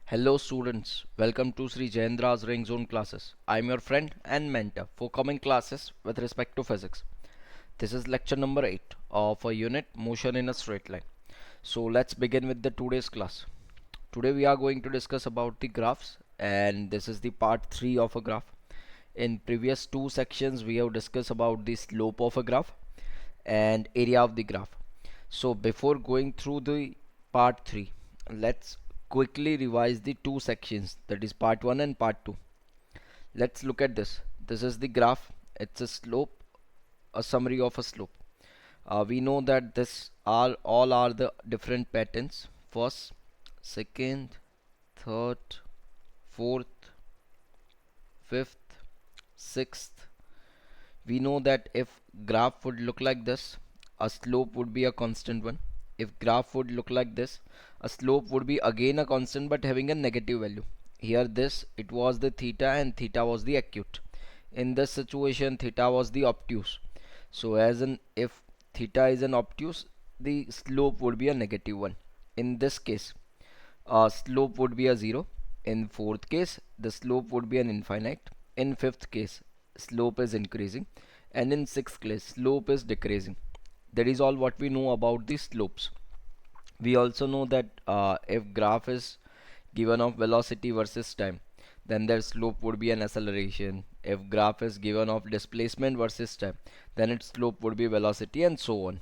Hello students, welcome to Sri Jayendra's Ring Zone classes. I am your friend and mentor for coming classes with respect to physics. This is lecture number 8 of a unit motion in a straight line. So let's begin with the today's class. Today we are going to discuss about the graphs and this is the part 3 of a graph. In previous two sections we have discussed about the slope of a graph and area of the graph. So before going through the part 3, let's quickly revise the two sections, that is part 1 and part 2. Let's look at this. This is the graph. It's a slope, a summary of a slope. We know that this all are the different patterns: first, second, third, fourth, fifth, sixth. We know that if graph would look like this, a slope would be a constant one. If graph would look like this, a slope would be again a constant but having a negative value. Here this, it was the theta and theta was the acute. In this situation, theta was the obtuse. So as in, if theta is an obtuse, the slope would be a negative one. In this case, slope would be a 0. In fourth case, the slope would be an infinite. In fifth case, slope is increasing. And in sixth case, slope is decreasing. That is all what we know about the slopes. We also know that if graph is given of velocity versus time, then their slope would be an acceleration. If graph is given of displacement versus time, then its slope would be velocity, and so on.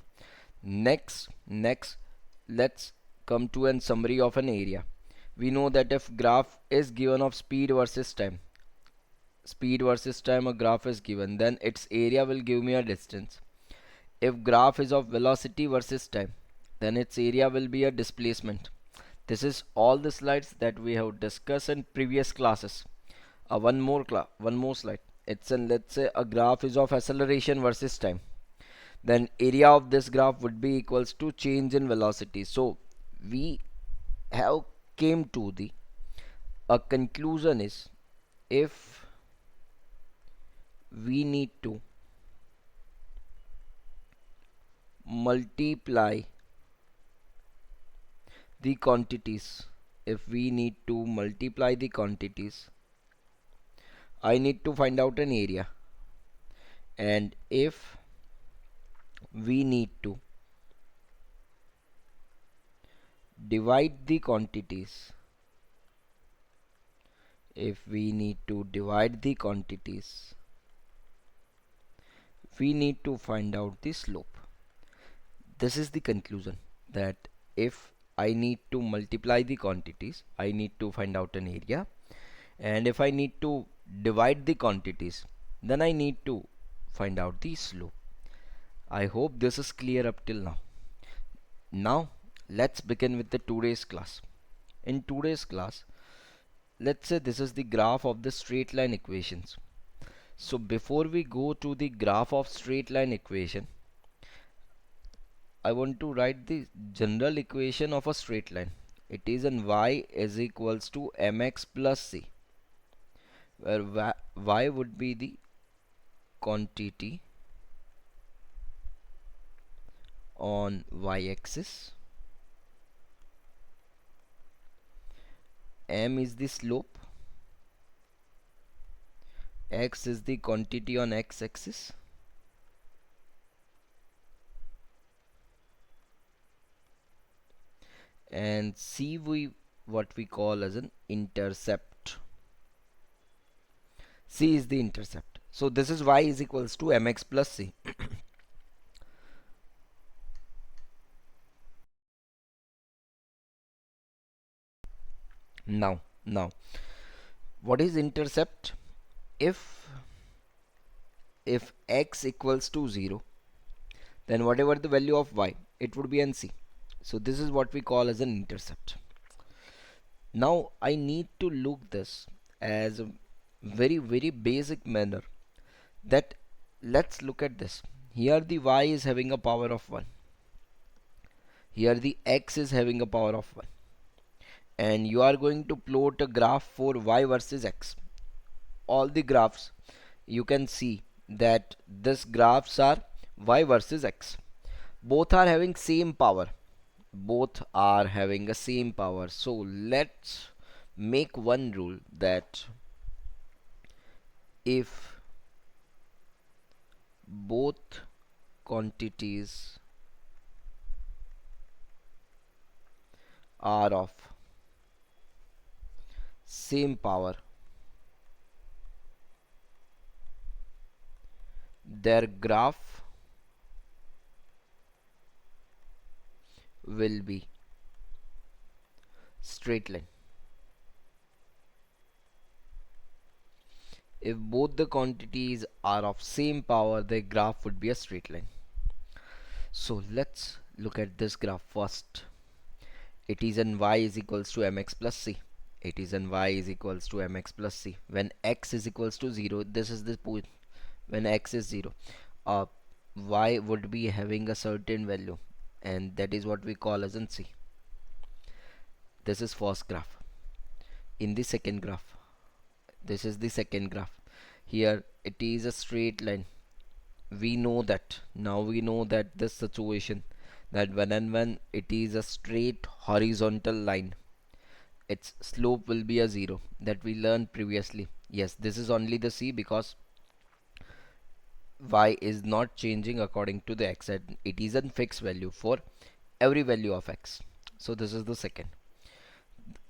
Next, let's come to a summary of an area. We know that if graph is given of speed versus time a graph is given, then its area will give me a distance. If graph is of velocity versus time, then its area will be a displacement. This is all the slides that we have discussed in previous classes. One more slide. It's an, let's say a graph is of acceleration versus time. Then area of this graph would be equals to change in velocity. So we have came to the a conclusion is, if we need to multiply the quantities, if we need to multiply the quantities, I need to find out an area. And if we need to divide the quantities, if we need to divide the quantities, we need to find out the slope. This is the conclusion, that if I need to multiply the quantities, I need to find out an area, and if I need to divide the quantities, then I need to find out the slope. I hope this is clear up till now. Now let's begin with the today's class. In today's class, let's say this is the graph of the straight line equations. So before we go to the graph of straight line equation, I want to write the general equation of a straight line. It is an y is equals to mx plus c, where y would be the quantity on y-axis, m is the slope, x is the quantity on x-axis, and c what we call as an intercept. C is the intercept. So this is y is equals to mx plus c. Now, what is intercept? If x equals to 0, then whatever the value of y, it would be an c. So this is what we call as an intercept. Now I need to look this as a very basic manner, that let's look at this. Here the y is having a power of 1. Here the x is having a power of 1. And you are going to plot a graph for y versus x. All the graphs, you can see that these graphs are y versus x. Both are having same power. Both are having the same power. So let's make one rule that if both quantities are of same power, their graph will be straight line. If both the quantities are of same power, their graph would be a straight line. So let's look at this graph first. It is and y is equals to mx plus c. It is and y is equals to mx plus c. When x is equals to 0, this is the point. When x is 0, uh, y would be having a certain value, and that is what we call as in c. This is first graph. In the second graph, this is the second graph. Here it is a straight line. We know that now we know that this situation, that when it is a straight horizontal line, its slope will be a 0, that we learned previously. Yes, this is only the c because y is not changing according to the x, and it is a fixed value for every value of x. So this is the second.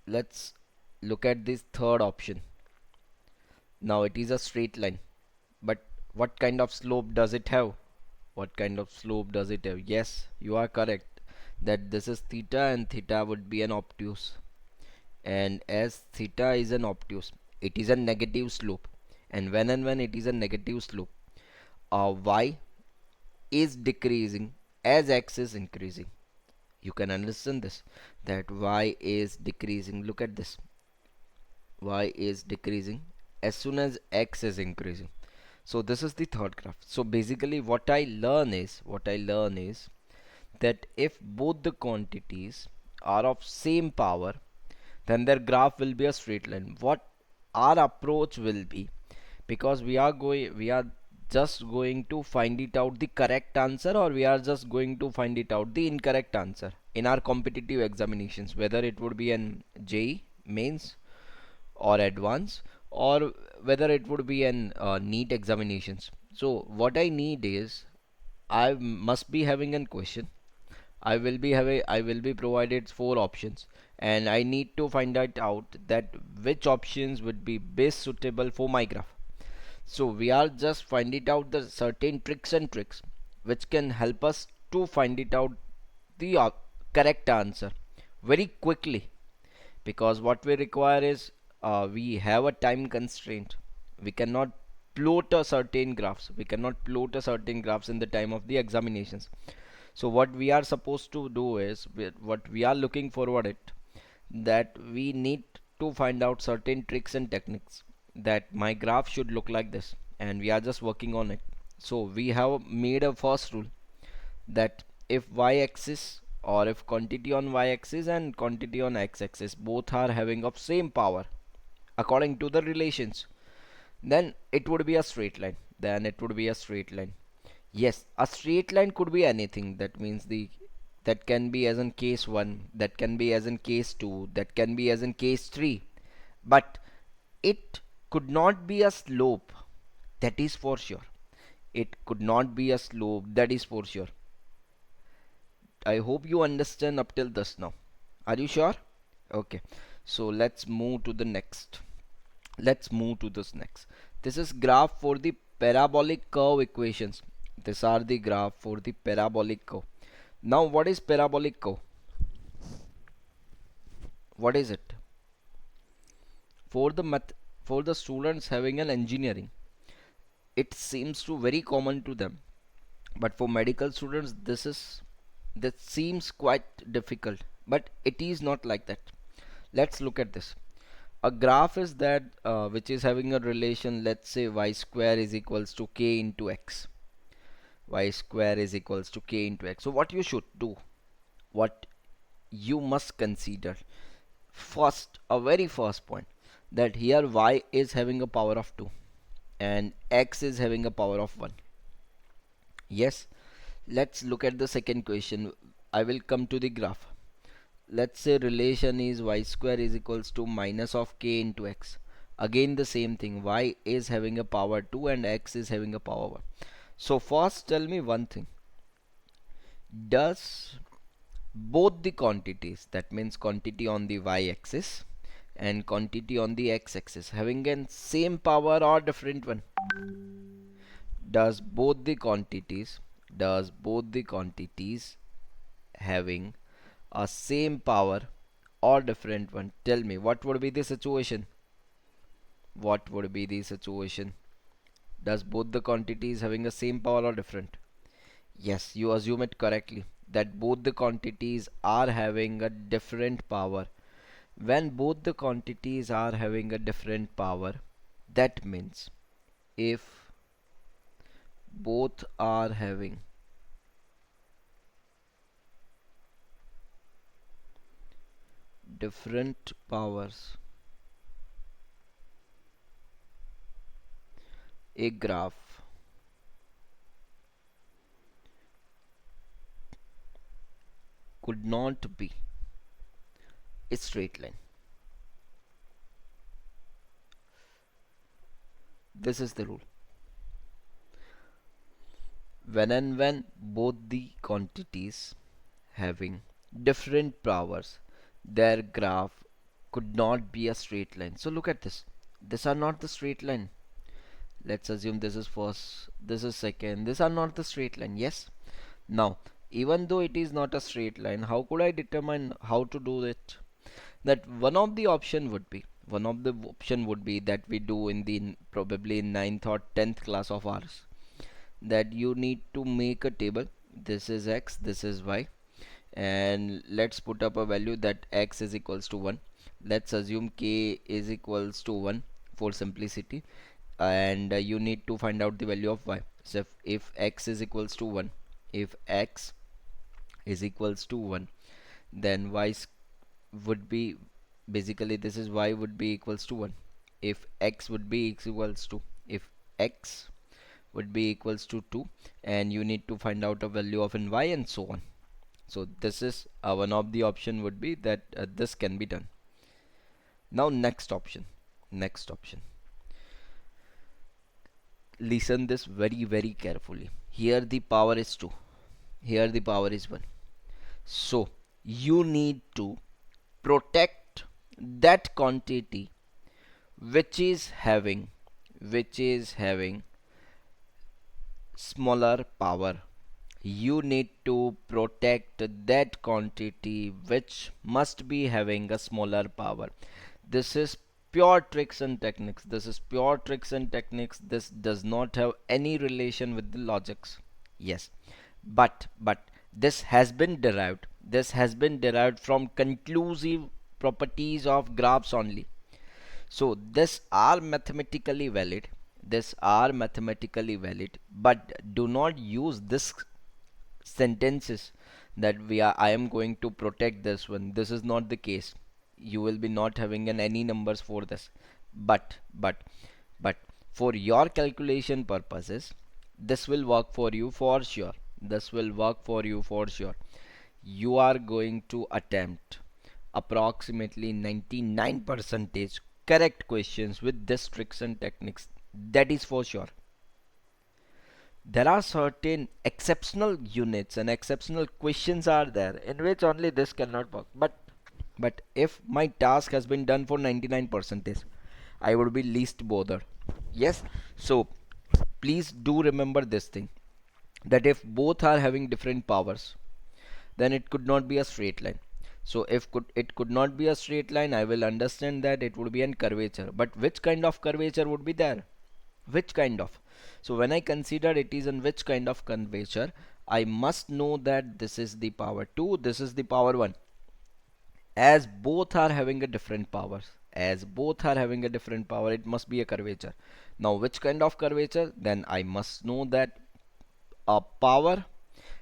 Let's look at this third option. Now it is a straight line, but what kind of slope does it have? What kind of slope does it have? Yes, you are correct that this is theta, and theta would be an obtuse. And as theta is an obtuse, it is a negative slope. And when it is a negative slope, y is decreasing as x is increasing. You can understand this, that y is decreasing. Look at this, y is decreasing as soon as x is increasing. So this is the third graph. So basically what I learn is that if both the quantities are of same power, then their graph will be a straight line. What our approach will be, because we are just going to find it out the correct answer, or we are just going to find it out the incorrect answer in our competitive examinations, whether it would be an JEE mains or advance, or whether it would be an NEET examinations. So what I need is, I must be having a question. I will be provided four options, and I need to find out that which options would be best suitable for my graph. So we are just finding out the certain tricks which can help us to find it out the correct answer very quickly, because what we require is, we have a time constraint. We cannot plot a certain graphs in the time of the examinations. So what we are supposed to do is, what we are looking forward it, that we need to find out certain tricks and techniques, that my graph should look like this, and we are just working on it. So we have made a first rule, that if y-axis, or if quantity on y-axis and quantity on x-axis both are having of same power according to the relations, then it would be a straight line. Yes, a straight line could be anything. That means that can be as in case 1, that can be as in case 2, that can be as in case 3, but it could not be a slope, that is for sure. It could not be a slope, that is for sure. I hope you understand up till this now. Are you sure? Okay, so let's move to the next. This is graph for the parabolic curve equations. These are the graph for the parabolic curve. Now what is parabolic curve? What is it? For the for the students having an engineering, it seems to very common to them, but for medical students that seems quite difficult, but it is not like that. Let's look at this. A graph is that, which is having a relation, let's say y square is equals to k into x. Y square is equals to k into x. So what you should do, what you must consider first, a very first point, that here y is having a power of 2 and x is having a power of 1. Yes, let's look at the second question. I will come to the graph. let's say relation is y square is equals to minus of k into x. Again the same thing, y is having a power 2 and x is having a power 1. So first tell me one thing, does both the quantities, that means quantity on the y-axis and quantity on the x-axis, having a same power or different one? Does both the quantities, does both the quantities having a same power or different one? Tell me what would be the situation? What would be the situation? Does both the quantities having a same power or different? Yes, you assume it correctly that both the quantities are having a different power. When both the quantities are having a different power, that means if both are having different powers, a graph could not be a straight line. This is the rule. When and when both the quantities having different powers, their graph could not be a straight line. So look at this. These are not the straight line. Let's assume this is first, this is second. These are not the straight line. Yes. Now, even though it is not a straight line, how could I determine how to do it? That one of the option would be that we do in the probably in ninth or 10th class of ours, that you need to make a table. This is x, this is y, and let's put up a value that x is equals to 1. Let's assume k is equals to 1 for simplicity, and you need to find out the value of y. So if x is equals to 1, if x is equals to 1, then would be, basically this is y would be equals to 1. If x would be equals to, if x would be equals to 2, and you need to find out a value of in y and so on. So this is one of the option would be that this can be done. Now next option, listen this very carefully. Here the power is 2, here the power is 1. So you need to protect that quantity which is having smaller power. You need to protect that quantity which must be having a smaller power. This is pure tricks and techniques. This is pure tricks and techniques. This does not have any relation with the logics. Yes, but this has been derived. This has been derived from conclusive properties of graphs only. So this are mathematically valid. This are mathematically valid, but do not use this sentences that I am going to protect this one. This is not the case. You will be not having any numbers for this. But but but for your calculation purposes, this will work for you for sure. This will work for you for sure. You are going to attempt approximately 99 percentage correct questions with this tricks and techniques. That is for sure. There are certain exceptional units and exceptional questions are there in which only this cannot work, but if my task has been done for 99 percentage, I would be least bothered. Yes, so please do remember this thing, that if both are having different powers, then it could not be a straight line. So if it could not be a straight line, I will understand that it would be an curvature. But which kind of curvature would be there? Which kind of? So when I consider it is in which kind of curvature, I must know that this is the power 2, this is the power 1. As both are having a different powers, as both are having a different power, it must be a curvature. Now which kind of curvature? Then I must know that a power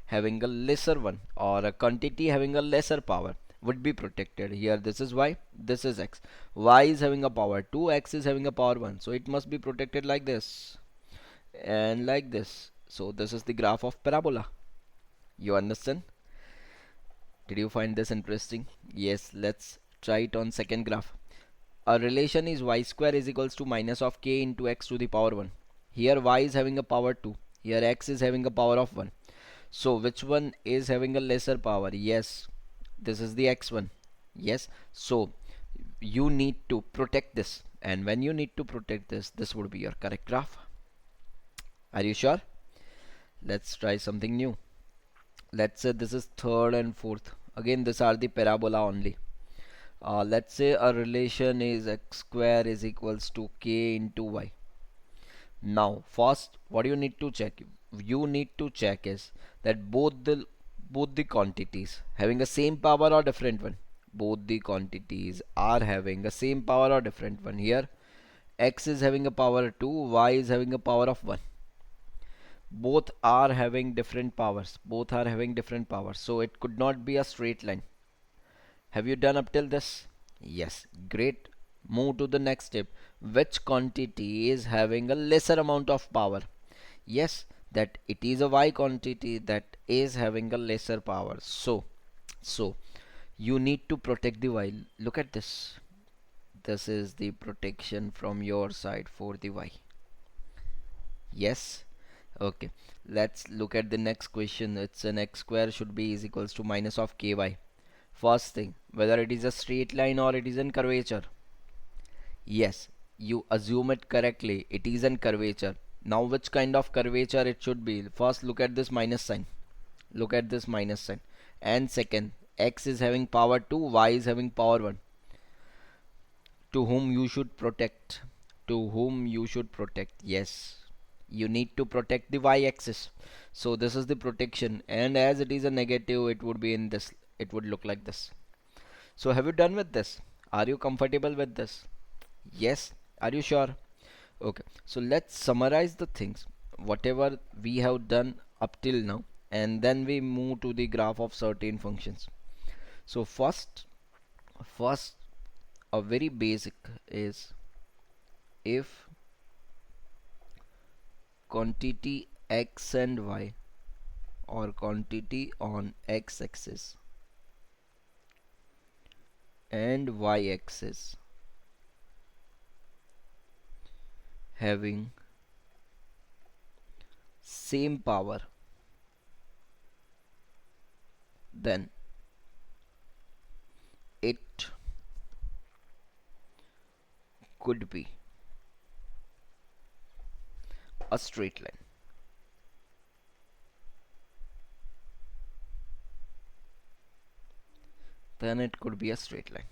having a lesser one or a quantity having a lesser power would be protected. Here this is y, this is x. Y is having a power 2, x is having a power 1. So it must be protected like this and like this. So this is the graph of parabola. You understand? Did you find this interesting? Yes, let's try it on second graph. A relation is y square is equals to minus of k into x to the power 1. Here y is having a power 2. Here x is having a power of 1. So which one is having a lesser power? Yes, this is the x1. Yes, so you need to protect this, and when you need to protect this would be your correct graph. Are you sure? Let's try something new. Let's say this is third and fourth. Again, these are the parabola only. Let's say a relation is x square is equals to k into y. Now first what you need to check, you need to check is that both the quantities having the same power or different one. Both the quantities are having the same power or different one. Here x is having a power 2, y is having a power of 1. Both are having different powers, both are having different powers, so it could not be a straight line. Have you done up till this? Yes, great. Move to the next step. Which quantity is having a lesser amount of power? Yes, that it is a y quantity that is having a lesser power. So you need to protect the y. Look at this. This is the protection from your side for the y. Yes. Okay. Let's look at the next question. It's an x square should be is equals to minus of ky. First thing, whether it is a straight line or it is in curvature. Yes, you assume it correctly. It is in curvature. Now, which kind of curvature it should be? First, look at this minus sign. Look at this minus sign. And second, x is having power 2, y is having power 1. To whom you should protect? To whom you should protect? Yes, you need to protect the y-axis. So this is the protection. And as it is a negative, it would be in this. It would look like this. So have you done with this? Are you comfortable with this? Yes. Are you sure? Okay. So let's summarize the things. Whatever we have done up till now, and then we move to the graph of certain functions. So first, a very basic is if quantity x and y or quantity on x-axis and y-axis having same power, then it could be a straight line. Then it could be a straight line.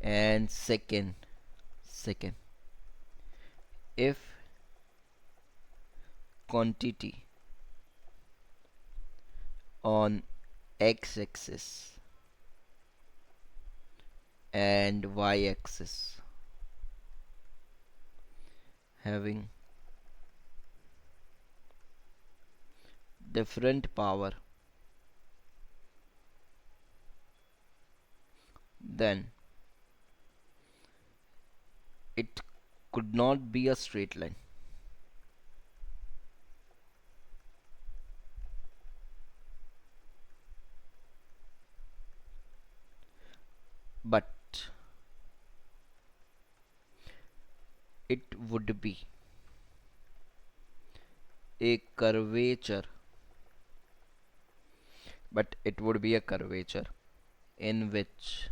And second, if quantity on x-axis and y-axis having different power, then it could not be a straight line. But it would be a curvature, in which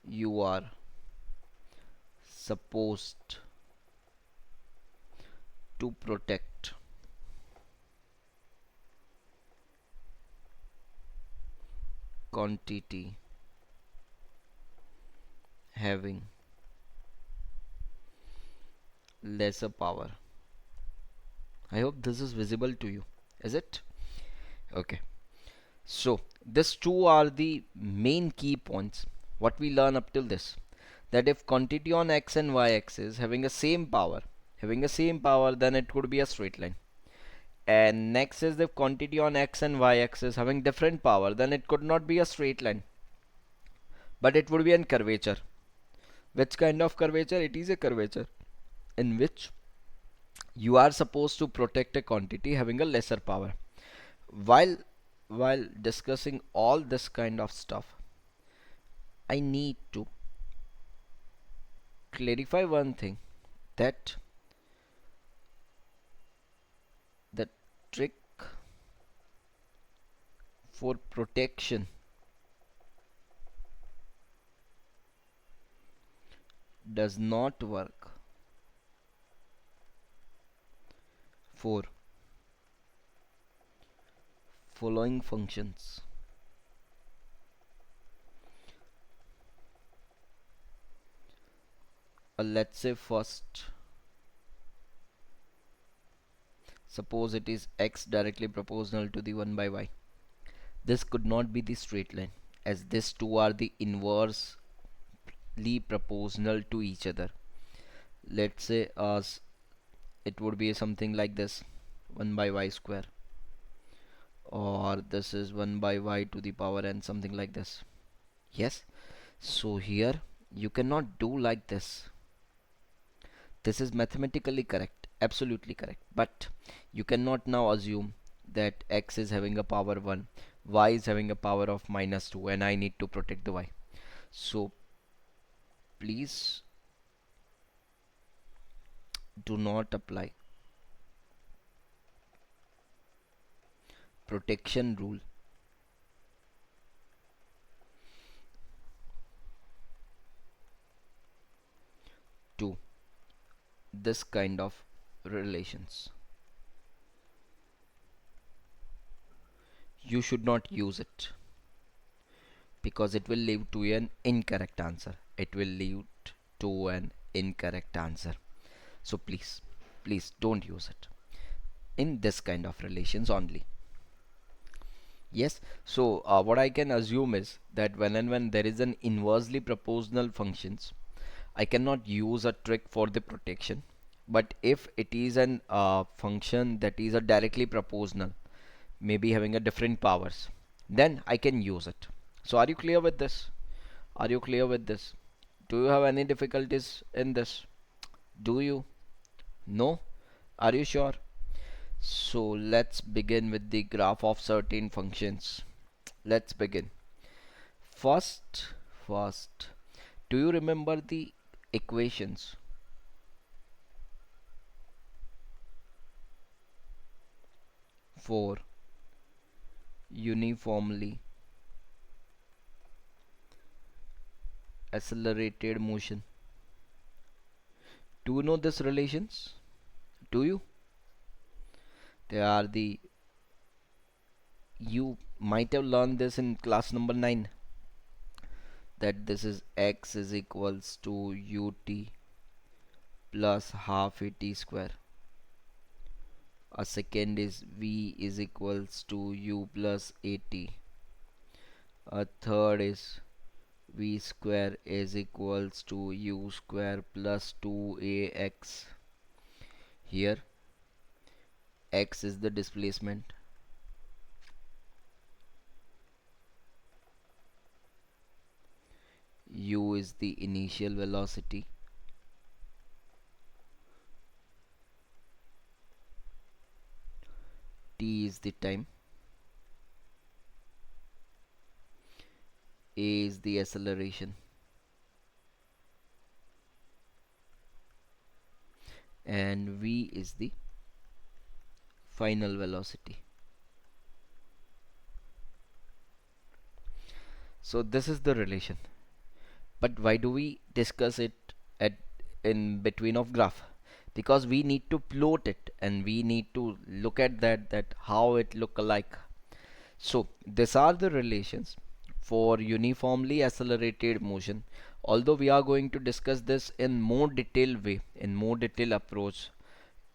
you are supposed to protect quantity having lesser power. I hope this is visible to you. Is it? Okay. So these two are the main key points what we learn up till this, that if quantity on x and y axis having a same power, then it could be a straight line. And next is if quantity on x and y axis having different power, then it could not be a straight line, but it would be a curvature. Which kind of curvature? It is a curvature in which You are supposed to protect a quantity having a lesser power. While while discussing all this kind of stuff, I need to clarify one thing, that the trick for protection does not work for following functions. Let's say first, suppose it is x directly proportional to the 1 by y. This could not be the straight line, as these two are the inversely proportional to each other. Let's say as it would be something like this, 1 by y square, or this is 1 by y to the power n, something like this. Yes, so here you cannot do like this. This is mathematically correct, absolutely correct, but you cannot now assume that x is having a power 1, y is having a power of minus 2, and I need to protect the y. So please do not apply protection rule to this kind of relations. You should not use it, because it will lead to an incorrect answer. It will lead to an incorrect answer. So please don't use it in this kind of relations only. Yes, so what I can assume is that when and when there is an inversely proportional functions, I cannot use a trick for the protection. But if it is an function that is a directly proportional, maybe having a different powers, then I can use it. So are you clear with this? Are you clear with this? Do you have any difficulties in this? Do you? No? Are you sure? So let's begin with the graph of certain functions. Let's begin. First, do you remember the equations for uniformly accelerated motion? Do you know these relations? Do you? They are the, you might have learned this in class number 9, that this is x is equals to ut plus half at square. A second is v is equals to u plus at. A third is v square is equals to u square plus 2ax. Here x is the displacement, u is the initial velocity, t is the time, a is the acceleration, and v is the final velocity. So this is the relation. But why do we discuss it at in between of graph? Because we need to plot it, and we need to look at that how it look alike. So these are the relations for uniformly accelerated motion. Although we are going to discuss this in more detailed way, in more detailed approach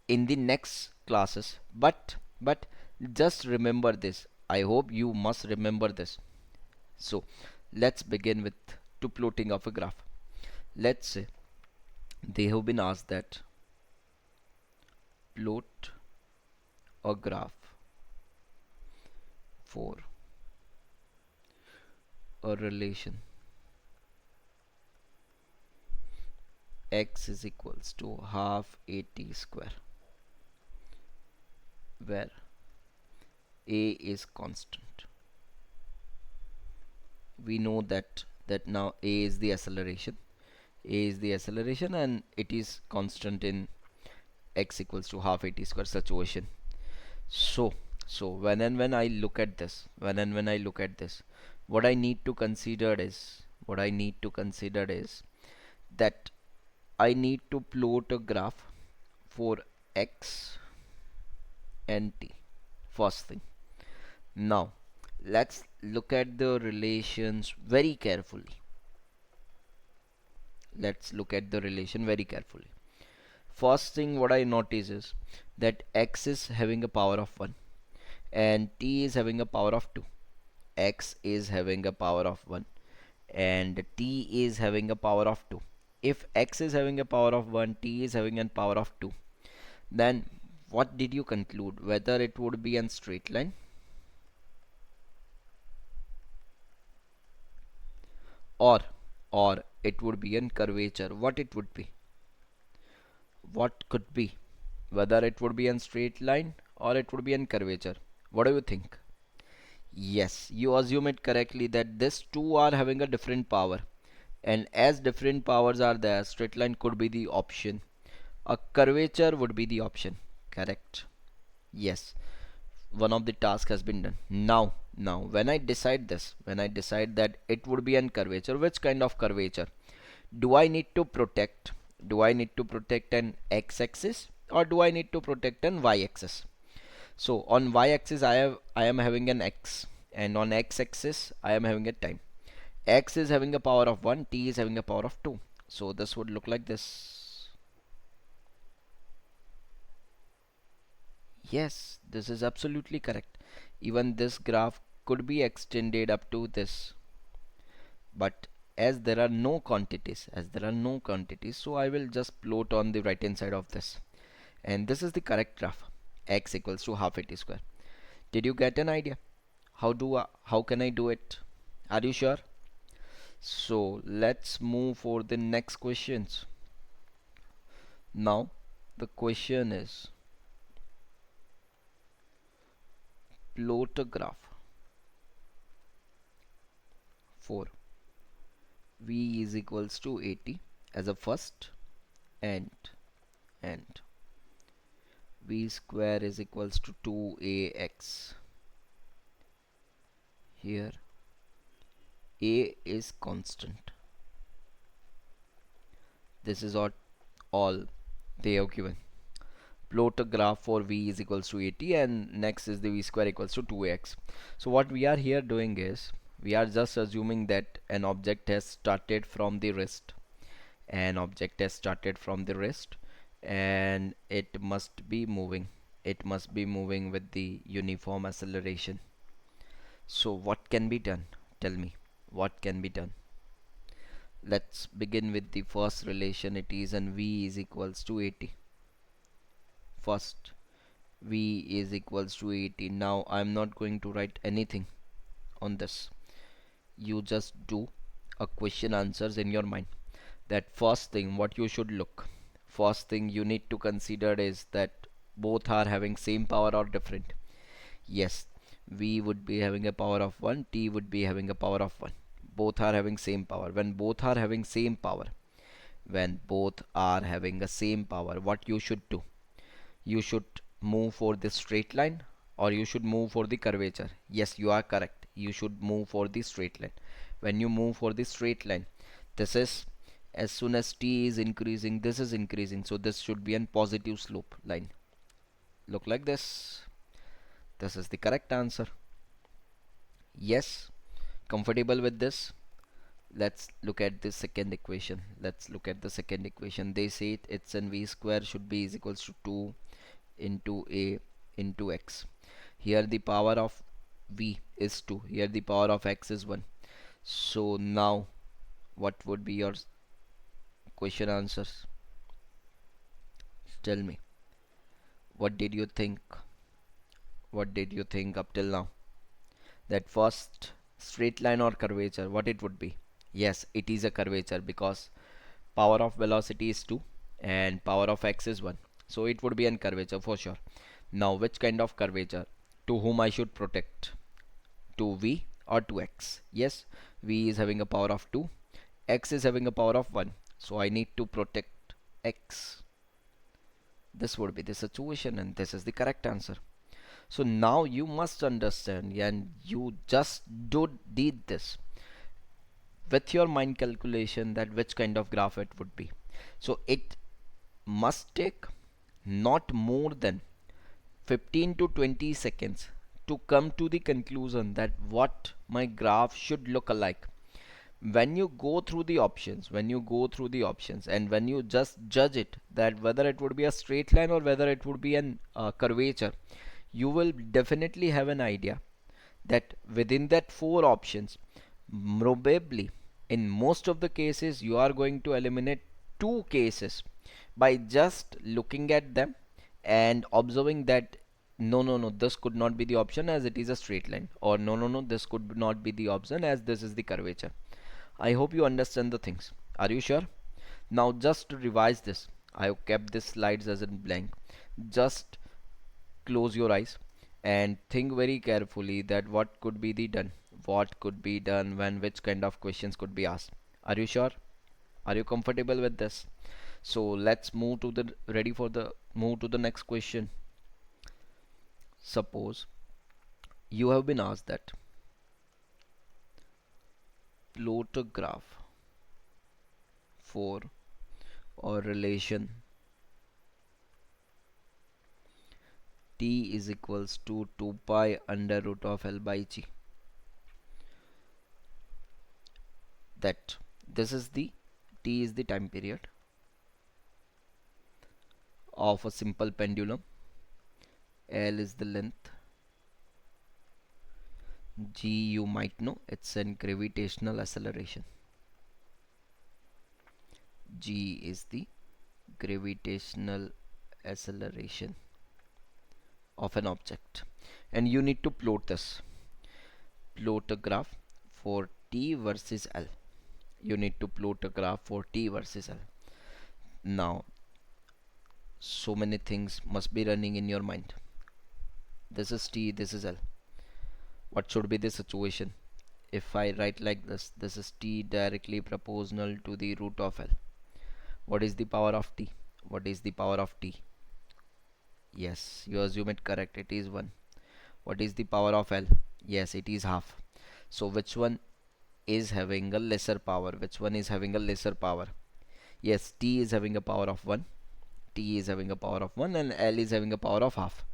in the next classes, but just remember this. I hope you must remember this. So let's begin with to plotting of a graph. Let's say they have been asked that plot a graph for a relation x is equals to half at square. where a is constant. We know that now a is the acceleration. A is the acceleration and it is constant in x equals to half at square situation. So, so when I look at this, when I look at this, what I need to consider is that I need to plot a graph for x and t. First thing. Now, let's look at the relations very carefully. Let's look at the relation very carefully. First thing what I notice is that x is having a power of 1 and t is having a power of 2. X is having a power of 1 and t is having a power of 2. If x is having a power of 1, t is having a power of 2, then what did you conclude? Whether it would be a straight line or it would be a curvature. What it would be? What could be? Whether it would be a straight line or it would be a curvature. What do you think? Yes, you assume it correctly that these two are having a different power. And as different powers are there, straight line could be the option. A curvature would be the option. Correct. Yes, one of the task has been done. Now, when I decide this, when I decide that it would be an curvature, which kind of curvature? Do I need to protect? Do I need to protect an x-axis or do I need to protect an y-axis? So on y-axis I am having an x, and on x-axis I am having a time. X is having a power of 1, t is having a power of 2. So this would look like this. Yes, this is absolutely correct. Even this graph could be extended up to this. But as there are no quantities, so I will just plot on the right hand side of this. And this is the correct graph. X equals to half at square. Did you get an idea? How can I do it? Are you sure? So let's move for the next questions. Now the question is, plot a graph for v is equals to 80 as a first, and and v square is equals to 2ax. Here a is constant. This is all they have given. Plot a graph for v is equals to 80 and next is the v square equals to 2x. So what we are here doing is we are just assuming that an object has started from the rest. An object has started from the rest and it must be moving. It must be moving with the uniform acceleration. So what can be done? Tell me, what can be done? Let's begin with the first relation. It is and v is equals to 80. First, v is equals to 80. Now I'm not going to write anything on this. You just do a question answers in your mind. That first thing what you should look. First thing you need to consider is that both are having same power or different. Yes, v would be having a power of 1, t would be having a power of 1. Both are having same power. When both are having same power, when both are having the same power, what you should do? You should move for the straight line or you should move for the curvature. Yes, you are correct. You should move for the straight line. When you move for the straight line, this is, as soon as t is increasing, this is increasing, so this should be a positive slope line. Look like this. This is the correct answer. Yes, comfortable with this? Let's look at the second equation. They say it's an v square should be is equals to 2 into a into x. Here the power of v is 2, here the power of x is 1. So now what would be your question answers? Tell me, what did you think? What did you think up till now? That first straight line or curvature, what it would be? Yes, it is a curvature because power of velocity is 2 and power of x is 1, so it would be a curvature for sure. Now which kind of curvature, to whom I should protect, to V or to X? Yes, V is having a power of 2, X is having a power of 1, so I need to protect X. This would be the situation, and this is the correct answer. So now you must understand, and you just did this with your mind calculation, that which kind of graph it would be. So it must take not more than 15 to 20 seconds to come to the conclusion that what my graph should look alike. When you go through the options, and when you just judge it, that whether it would be a straight line or whether it would be an curvature, you will definitely have an idea that within that four options, probably in most of the cases you are going to eliminate two cases by just looking at them and observing that no, this could not be the option as it is a straight line, or no, this could not be the option as this is the curvature. I hope you understand the things. Are you sure? Now just to revise this, I have kept this slides as in blank. Just close your eyes and think very carefully that what could be the done, what could be done when which kind of questions could be asked. Are you sure? Are you comfortable with this? So let's move to the ready for the move to the next question. Suppose you have been asked that plot a graph for or relation t is equals to 2 pi under root of L by G, that this is the t is the time period of a simple pendulum, L is the length, G you might know it's an gravitational acceleration, G is the gravitational acceleration of an object, and you need to plot a graph for t versus L. You need to plot a graph for t versus L. Now so many things must be running in your mind. This is t, this is L. What should be the situation? If I write like this, this is t directly proportional to the root of L. What is the power of t? What is the power of t? Yes, you assume it correct, it is 1. What is the power of L? Yes, it is half. So which one is having a lesser power? Which one is having a lesser power? Yes, t is having a power of 1, t is having a power of 1, and L is having a power of half.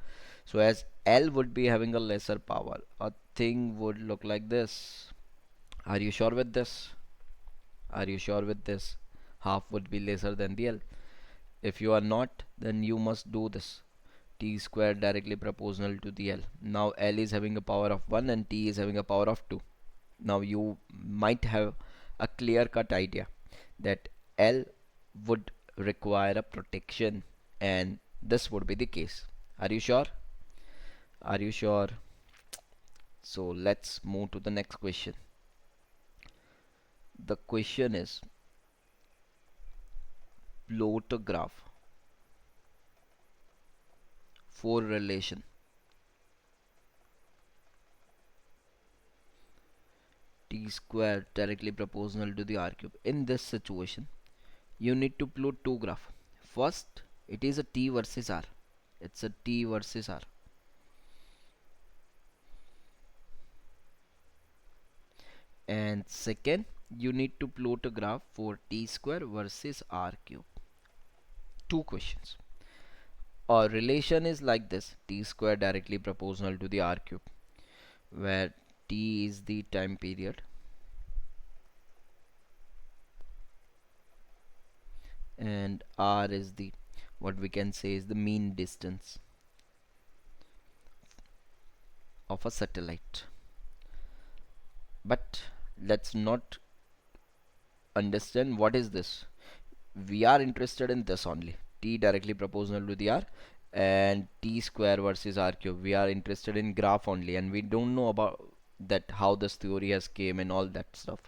So as L would be having a lesser power, a thing would look like this. Are you sure with this? Are you sure with this? Half would be lesser than the L. If you are not, then you must do this. T square directly proportional to the L. Now L is having a power of 1 and T is having a power of 2. Now you might have a clear cut idea that L would require a protection, and this would be the case. Are you sure? Are you sure? So let's move to the next question. The question is plot a graph for relation t square directly proportional to the r cube. In this situation, you need to plot two graphs. First, it is a t versus r. It's a t versus r. And second, you need to plot a graph for t square versus r cube. Two questions. Our relation is like this: t square directly proportional to the r cube, where t is the time period and r is the, what we can say is the mean distance of a satellite. But let's not understand what is this. We are interested in this only: t directly proportional to the r and t square versus r cube. We are interested in graph only, and we don't know about that how this theory has came and all that stuff.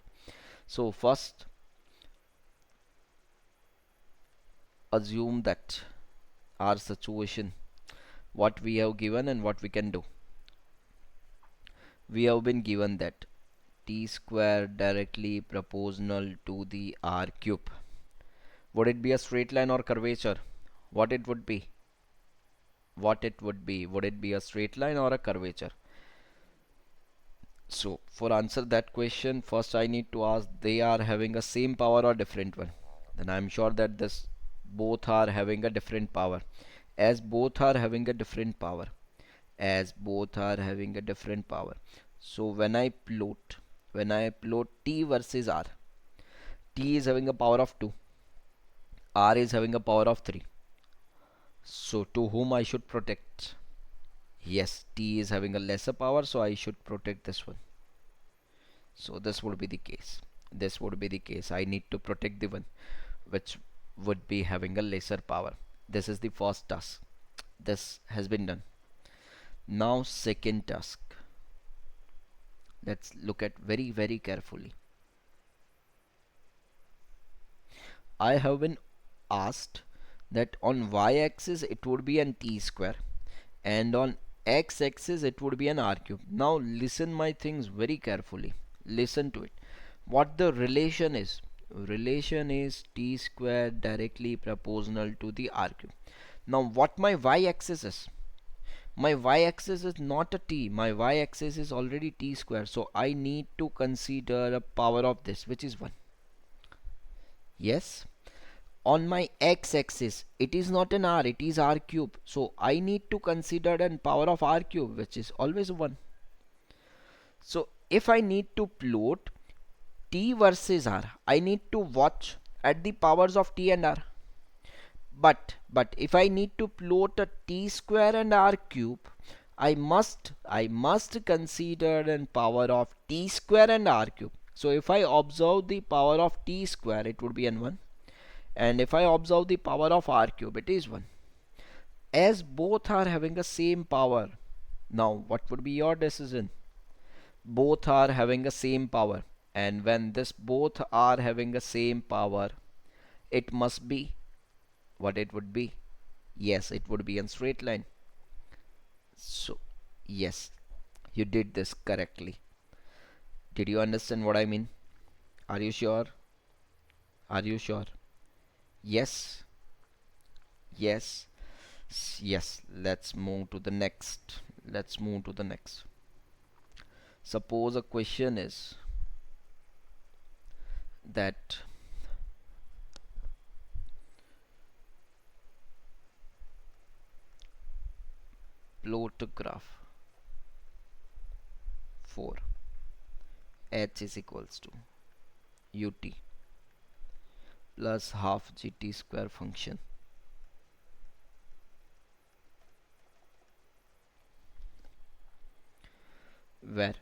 So first, assume that our situation what we have given and what we can do. We have been given that t square directly proportional to the r cube. Would it be a straight line or curvature? What it would be? What it would be? Would it be a straight line or a curvature? So for answer that question, first I need to ask they are having a same power or different one. Then I'm sure that this both are having a different power. As both are having a different power, as both are having a different power. So when I plot t versus r, t is having a power of 2, r is having a power of 3. So to whom I should protect? Yes, t is having a lesser power, so I should protect this one. So this would be the case. This would be the case. I need to protect the one which would be having a lesser power. This is the first task. This has been done. Now second task. Let's look at very carefully. I have been asked that on y-axis it would be an t square and on x-axis it would be an r cube. Now listen my things very carefully. Listen to it. What the relation is? Relation is t square directly proportional to the r cube. Now what my y-axis is? My y-axis is not a t. My y-axis is already t square. So I need to consider a power of this, which is 1. Yes. On my x-axis it is not an r, it is r cube, so I need to consider an power of r cube, which is always 1. So if I need to plot t versus r, I need to watch at the powers of t and r. But if I need to plot a t square and r cube, I must consider an power of t square and r cube. So if I observe the power of t square, it would be n1, and if I observe the power of r cube, it is 1. As both are having the same power, now what would be your decision? Both are having the same power, and when this both are having the same power, it must be what it would be. Yes, it would be in straight line. So yes, you did this correctly. Did you understand what I mean? Are you sure? Are you sure? Yes. Yes. Yes, let's move to the next. Let's move to the next. Suppose a question is that plot a graph for h is equals to ut plus half gt square function where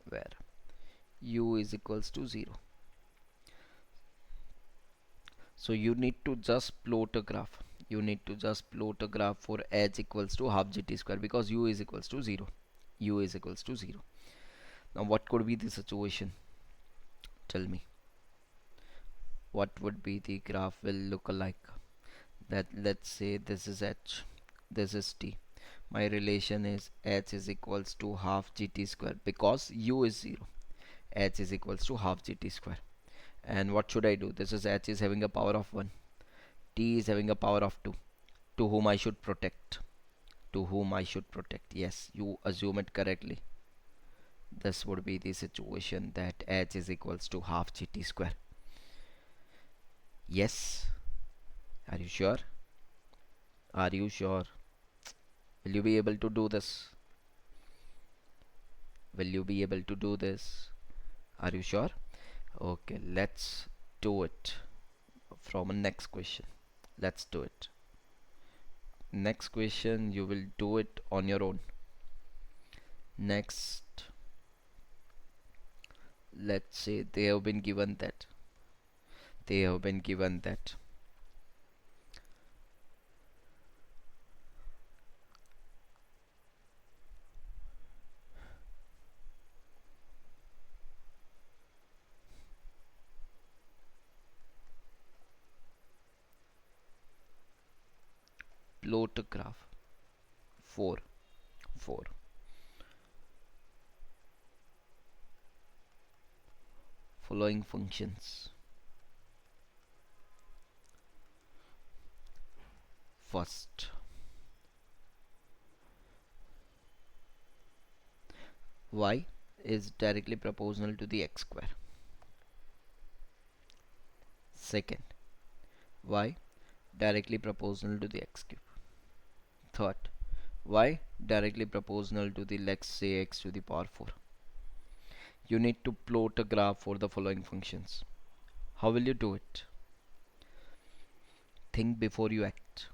where u is equals to 0. So you need to just plot a graph. You need to just plot a graph for h equals to half gt square, because u is equals to 0. U is equals to 0. Now what could be the situation? Tell me. What would be the graph will look like? That let's say this is h, this is t. My relation is h is equals to half gt square, because u is 0. H is equals to half gt square. And what should I do? This is h is having a power of 1, t is having a power of 2. To whom I should protect? To whom I should protect? Yes, you assume it correctly. This would be the situation that h is equals to half gt square. Yes. Are you sure? Are you sure? Will you be able to do this? Will you be able to do this? Are you sure? Okay, let's do it from a next question. Let's do it. Next question, you will do it on your own. Next, let's say they have been given that. They have been given that. plot a graph. 4, 4. Following functions. First, y is directly proportional to the x square. Second, y directly proportional to the x cube. Third, y directly proportional to the, let's say, x to the power 4. You need to plot a graph for the following functions. How will you do it? Think before you act.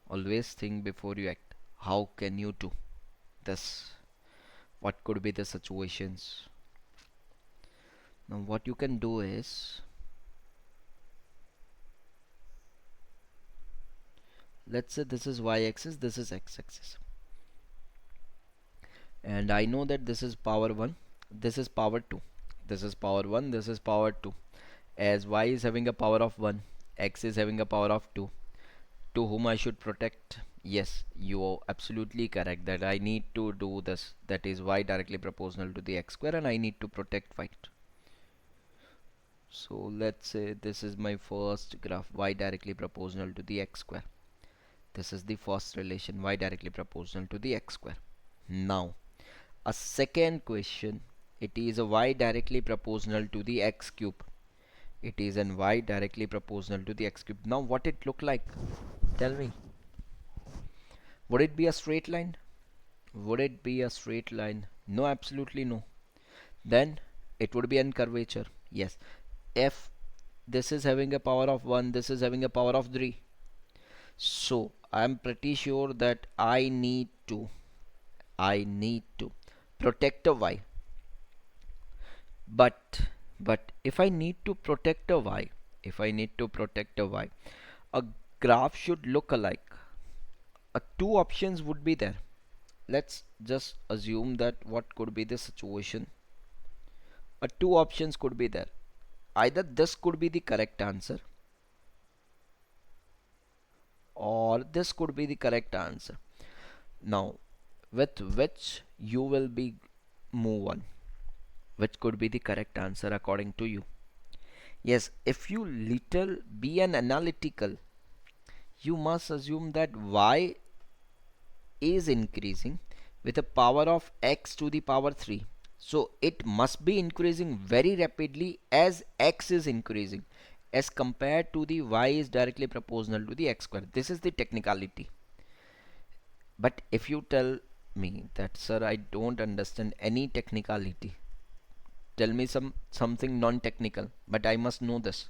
Always think before you act. How can you do this? What could be the situations? Now what you can do is, let's say this is y-axis, this is x-axis, and I know that this is power 1, this is power 2, this is power 1, this is power 2. As y is having a power of 1, x is having a power of 2, to whom I should protect? Yes, you are absolutely correct that I need to do this, that is y directly proportional to the x square, and I need to protect y. So let's say this is my first graph, y directly proportional to the x square. This is the first relation, y directly proportional to the x square. Now a second question, it is a y directly proportional to the x cube. It is an y directly proportional to the x cube. Now what it look like? Tell me. Would it be a straight line? Would it be a straight line? No, absolutely no. Then it would be an curvature. Yes. If this is having a power of 1, this is having a power of 3. So I'm pretty sure that I need to protect a y. But if I need to protect a y, a graph should look alike. Two options would be there. Let's just assume that what could be the situation. Two options could be there. Either this could be the correct answer, or this could be the correct answer. Now, with which you will be move on? Which could be the correct answer according to you? Yes, if you little be an analytical, you must assume that y is increasing with a power of x to the power 3. So it must be increasing very rapidly as x is increasing, as compared to the y is directly proportional to the x square. This is the technicality. But if you tell me that, sir, I don't understand any technicality, tell me something non-technical, but I must know this,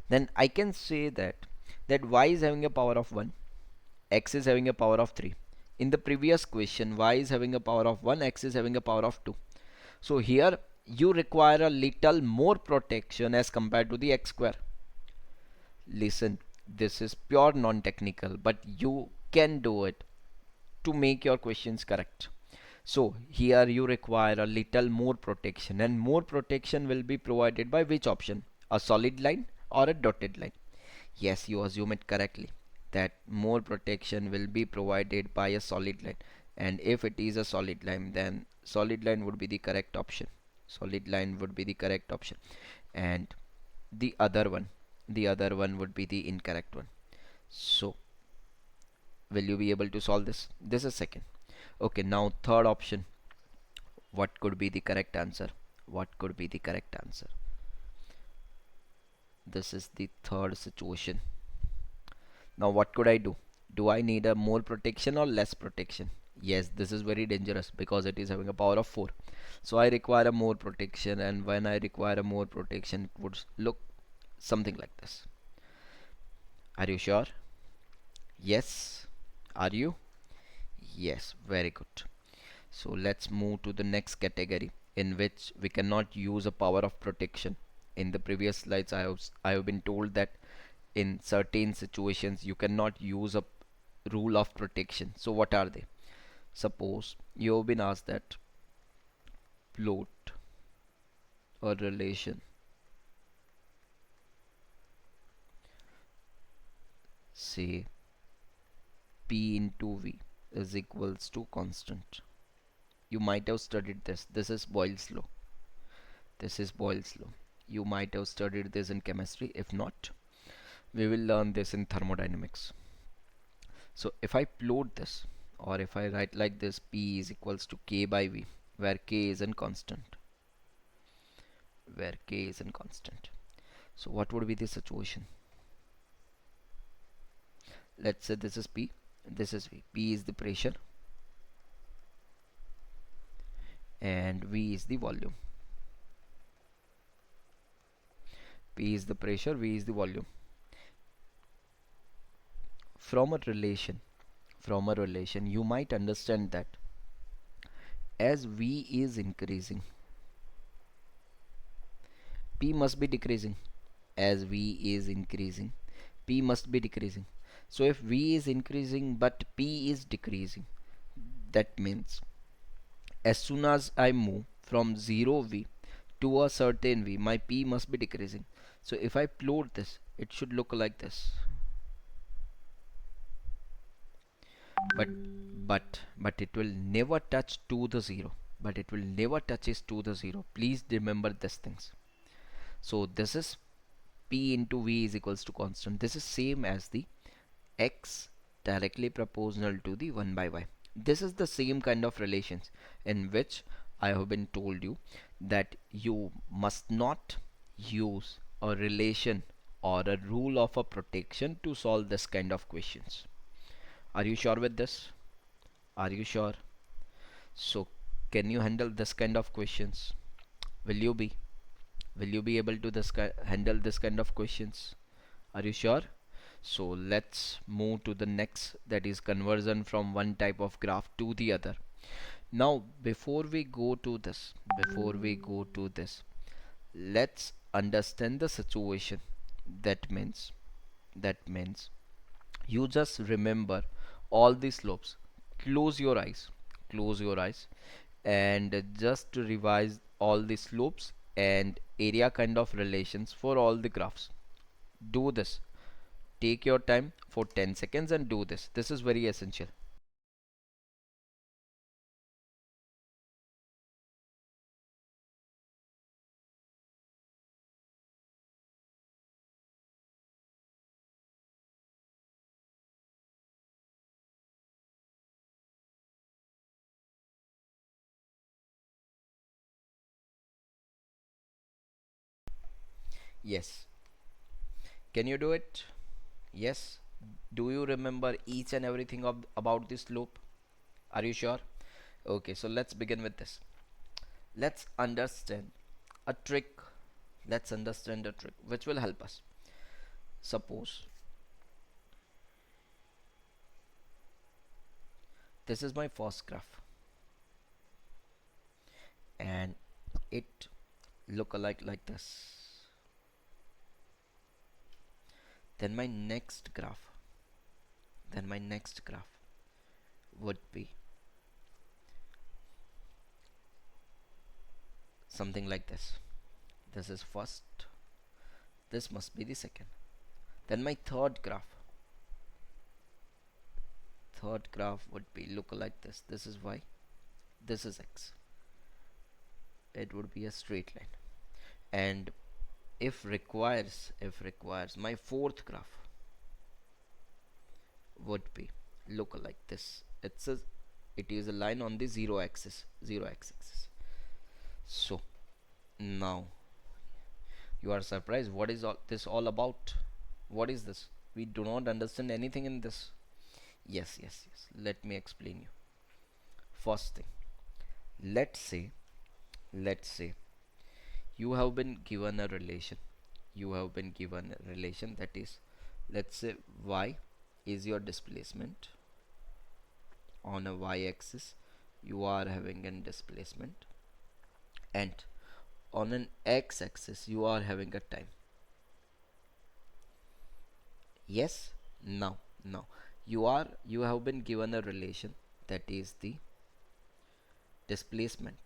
then I can say that y is having a power of 1, x is having a power of 3. In the previous question, y is having a power of 1, x is having a power of 2. So here you require a little more protection as compared to the x square. Listen, this is pure non-technical, but you can do it to make your questions correct. So here you require a little more protection, and more protection will be provided by which option? A solid line or a dotted line? Yes, you assume it correctly, that more protection will be provided by a solid line. And if it is a solid line, then solid line would be the correct option. Solid line would be the correct option. And the other one, would be the incorrect one. So will you be able to solve this? This is second. Okay, now third option. What could be the correct answer? What could be the correct answer? This is the third situation. Now what could I do? Do I need a more protection or less protection? Yes, this is very dangerous because it is having a power of 4. So I require a more protection, and when I require a more protection, it would look something like this. Are you sure? Yes. Are you? Yes, very good. So let's move to the next category, in which we cannot use a power of protection. In the previous slides, I have been told that in certain situations you cannot use a rule of protection. So what are they? Suppose you have been asked that plot a relation, say P into V is equals to constant. You might have studied this. This is Boyle's law. This is Boyle's law. You might have studied this in chemistry. If not, we will learn this in thermodynamics. So if I plot this, or if I write like this, P is equals to K by V, where K is in constant, where K is in constant. So what would be the situation? Let's say this is P, this is V. P is the pressure and V is the volume. P is the pressure, V is the volume. From a relation, you might understand that as V is increasing, P must be decreasing. As V is increasing, P must be decreasing. So if V is increasing but P is decreasing, that means as soon as I move from 0 V to a certain V, my P must be decreasing. So if I plot this, it should look like this. But it will never touch to the 0. But it will never touches to the 0. Please remember these things. So this is P into V is equals to constant. This is same as the X directly proportional to the 1 by Y. This is the same kind of relations in which I have been told you that you must not use a relation or a rule of a protection to solve this kind of questions. Are you sure with this? Are you sure? So can you handle this kind of questions? Will you be? Will you be able to handle this kind of questions? Are you sure? So let's move to the next, that is conversion from one type of graph to the other. Now before we go to this, let's understand the situation. That means you just remember all the slopes. Close your eyes, and just to revise all the slopes and area kind of relations for all the graphs. Do this. Take your time for 10 seconds and do this. This is very essential. Yes. Can you do it? Yes. Do you remember each and everything about this loop? Are you sure? Okay, so let's begin with this. Let's understand a trick. Let's understand a trick which will help us. Suppose this is my first graph and it look alike like this. Then my next graph, would be something like this. This is first, this must be the second. Then my third graph would be look like this. This is y, this is x. It would be a straight line. And if requires, my fourth graph would be look like this. It is a line on the zero axis. So now you are surprised, what is this all about? What is this? We do not understand anything in this. Yes, let me explain you. First thing, let's say you have been given a relation. That is, let's say y is your displacement. On a y-axis you are having a displacement, and on an x-axis you are having a time. Yes. Now you have been given a relation, that is the displacement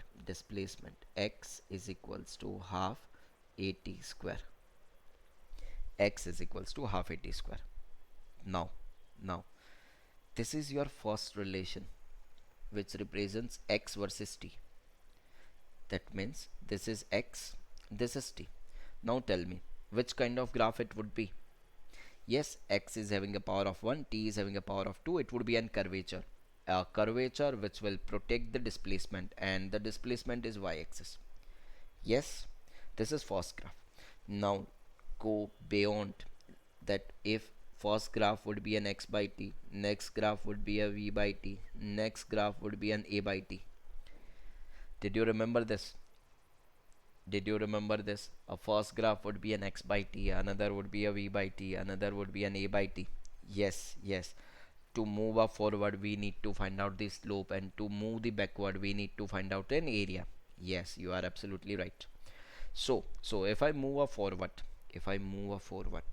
x is equals to half at square. X is equals to half at square. Now This is your first relation which represents x versus t. That means this is x, this is t. Now tell me which kind of graph it would be. Yes, x is having a power of 1, t is having a power of 2. It would be a curvature. A curvature which will protect the displacement, and the displacement is y-axis. Yes, this is first graph. Now go beyond that. If first graph would be an x by t, next graph would be a v by t, next graph would be an a by t. Did you remember this? Did you remember this? A first graph would be an x by t, another would be a v by t, another would be an a by t. Yes, yes. To move up forward, we need to find out the slope, and to move the backward, we need to find out an area. Yes, you are absolutely right. So if I move up forward, if I move up forward,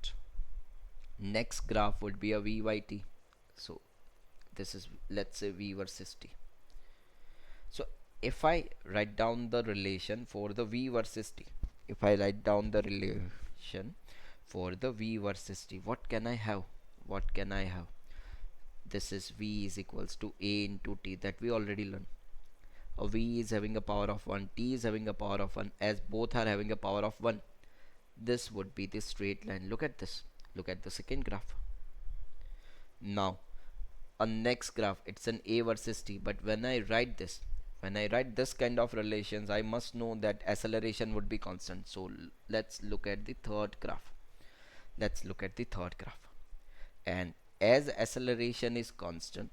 next graph would be a v by t. So this is, let's say, v versus t. So if I write down the relation for the v versus t, if I write down the relation for the v versus t, what can I have? What can I have? This is v is equals to a into t, that we already learned. A v is having a power of 1, t is having a power of 1, as both are having a power of 1. This would be the straight line. Look at this. Look at the second graph. Now a next graph, it's an a versus t, but when I write this, when I write this kind of relations, I must know that acceleration would be constant. So let's look at the third graph. Let's look at the third graph. And as acceleration is constant,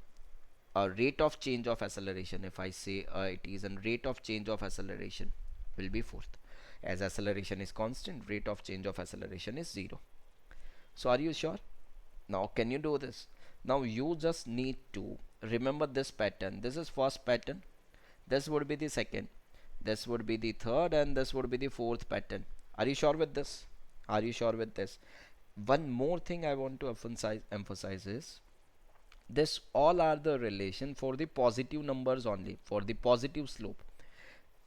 a rate of change of acceleration, if I say it is a rate of change of acceleration, will be fourth. As acceleration is constant, rate of change of acceleration is 0. So are you sure? Now can you do this? Now you just need to remember this pattern. This is first pattern, this would be the second, this would be the third, and this would be the fourth pattern. Are you sure with this? Are you sure with this? One more thing I want to emphasize is this all are the relation for the positive numbers only, for the positive slope.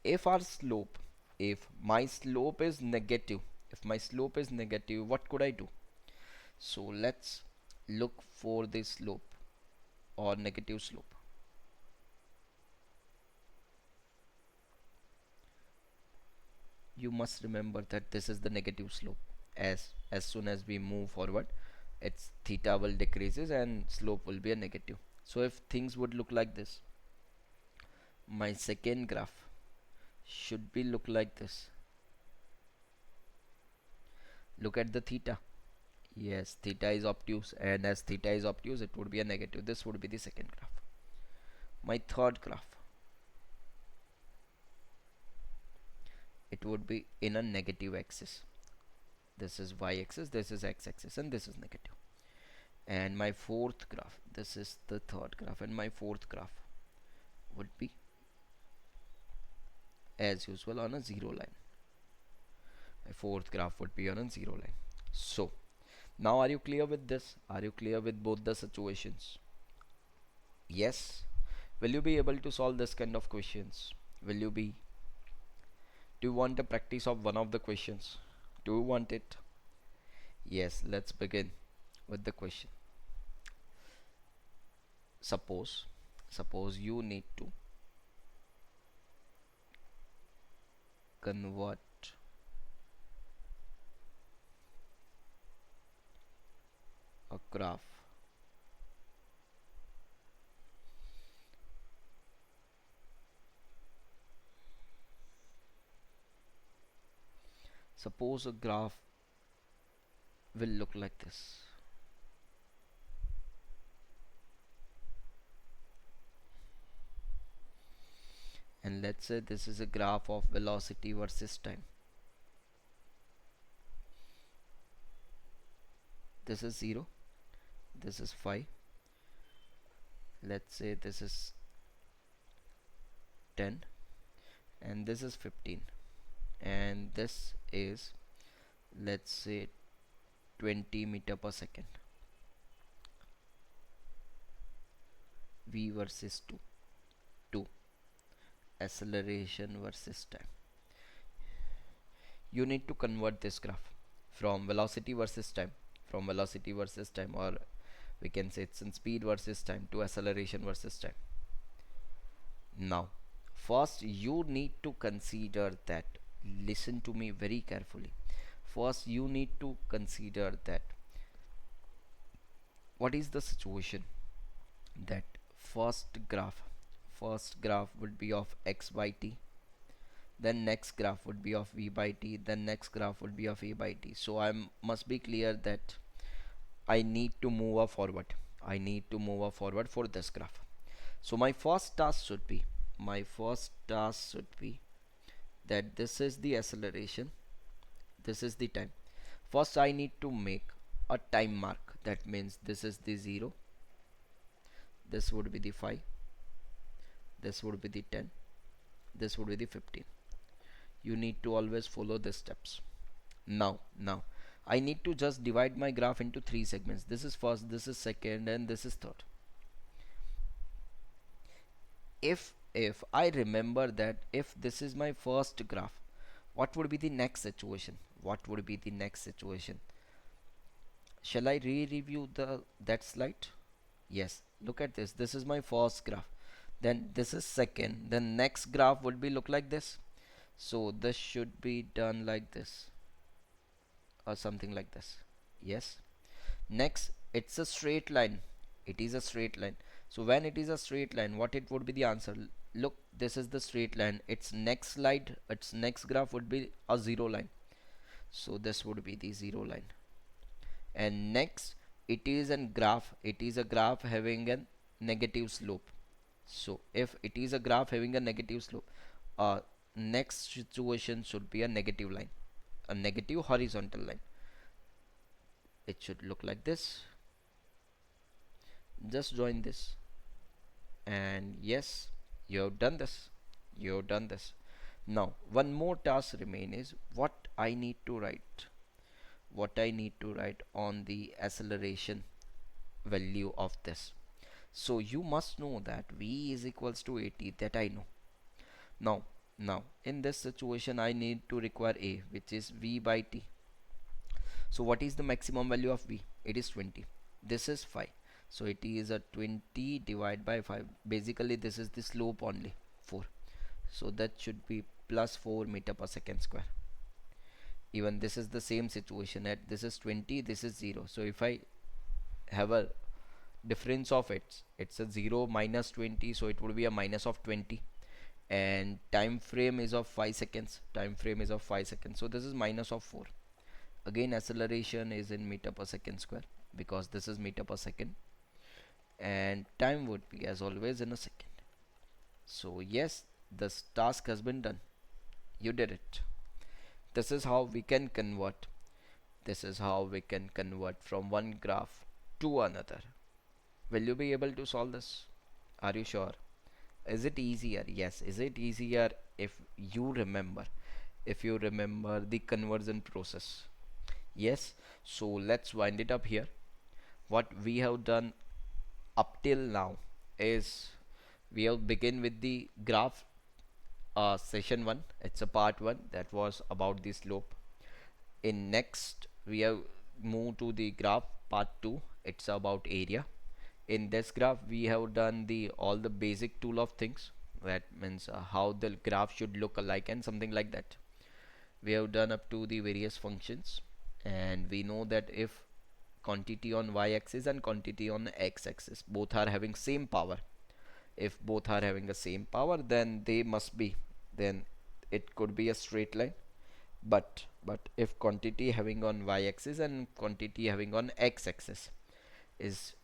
If our slope, if my slope is negative, if my slope is negative, what could I do? So let's look for the slope or negative slope. You must remember that this is the negative slope. As soon as we move forward, its theta will decreases and slope will be a negative. So if things would look like this, my second graph should be look like this. Look at the theta. Yes, theta is obtuse, and as theta is obtuse, it would be a negative. This would be the second graph. My third graph, it would be in a negative axis. This is y-axis, this is x-axis, and this is negative. And my fourth graph, this is the third graph, and my fourth graph would be as usual on a zero line. My fourth graph would be on a zero line. So now are you clear with this? Are you clear with both the situations? Yes. Will you be able to solve this kind of questions? Will you be? Do you want a practice of one of the questions? Do you want it? Yes, let's begin with the question. Suppose you need to convert a graph suppose a graph will look like this. And let's say this is a graph of velocity versus time. This is 0, this is 5, let's say this is 10, and this is 15, and this is, let's say, 20 meter per second. V versus 2, acceleration versus time. You need to convert this graph from velocity versus time, or We can say it's in speed versus time to acceleration versus time. Now, first you need to consider that, listen to me very carefully. First, you need to consider that what is the situation, that first graph first graph would be of x by t, then next graph would be of v by t, then next graph would be of a by t. So I must be clear that I need to move up forward. I need to move up forward for this graph. So my first task should be that this is the acceleration, this is the time. First I need to make a time mark. That means this is the 0, this would be the 5, this would be the 10, this would be the 15. You need to always follow the steps. Now I need to just divide my graph into three segments. This is first, this is second, and this is third. If I remember that if this is my first graph, what would be the next situation? What would be the next situation? Shall I re-review that slide? Yes, look at this. This is my first graph. Then this is second. The next graph would be look like this. So this should be done like this or something like this. Yes. Next, it's a straight line. It is a straight line. So when it is a straight line, what it would be the answer? Look, this is the straight line. Its next slide, its next graph would be a zero line. So this would be the zero line. And next, it is a graph having a negative slope. So if it is a graph having a negative slope, next situation should be a negative line, a negative horizontal line. It should look like this. Just join this, and yes, you have done this. You have done this. Now one more task remain is what I need to write. What I need to write on the acceleration value of this. So you must know that v is equals to 80. That I know. Now in this situation I need to require a, which is v by t. So what is the maximum value of v? It is 20. This is 5. So it is a 20 divided by 5. Basically this is the slope only, 4. So that should be plus 4 meter per second square. Even this is the same situation, at this is 20, this is 0. So if I have a difference of it's a 0 minus 20, so it would be a minus of 20. And time frame is of 5 seconds. So this is minus of 4. Again acceleration is in meter per second square, because this is meter per second, and time would be as always in a second. So yes, this task has been done. You did it. This is how we can convert. From one graph to another. Will you be able to solve this? Are you sure? Is it easier? Yes. Is it easier if you remember? If you remember the conversion process. Yes. So let's wind it up here. What we have done up till now is we have begin with the graph session 1. It's a part 1 that was about the slope. In next we have moved to the graph part 2. It's about area. In this graph we have done the all the basic tool of things. That means how the graph should look alike and something like that. We have done up to the various functions, and we know that if quantity on y-axis and quantity on x-axis both are having same power, if both are having the same power, then they must be, then it could be a straight line. But if quantity having on y-axis and quantity having on x-axis is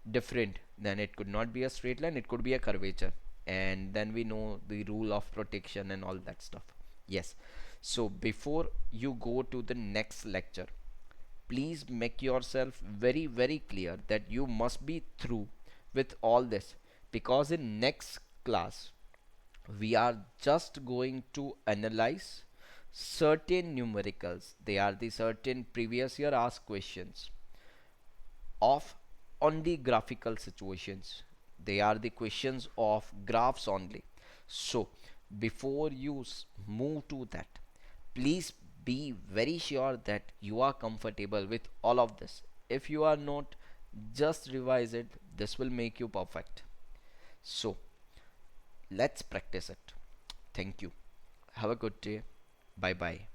different, then it could not be a straight line, it could be a curvature. And then we know the rule of protection and all that stuff. Yes. So before you go to the next lecture, please make yourself very clear that you must be through with all this, because in next class we are just going to analyze certain numericals. They are the certain previous year asked questions of only graphical situations. They are the questions of graphs only. So before you move to that, please be very sure that you are comfortable with all of this. If you are not, Just revise it. This will make you perfect. So, let's practice it. Thank you. Have a good day. Bye bye.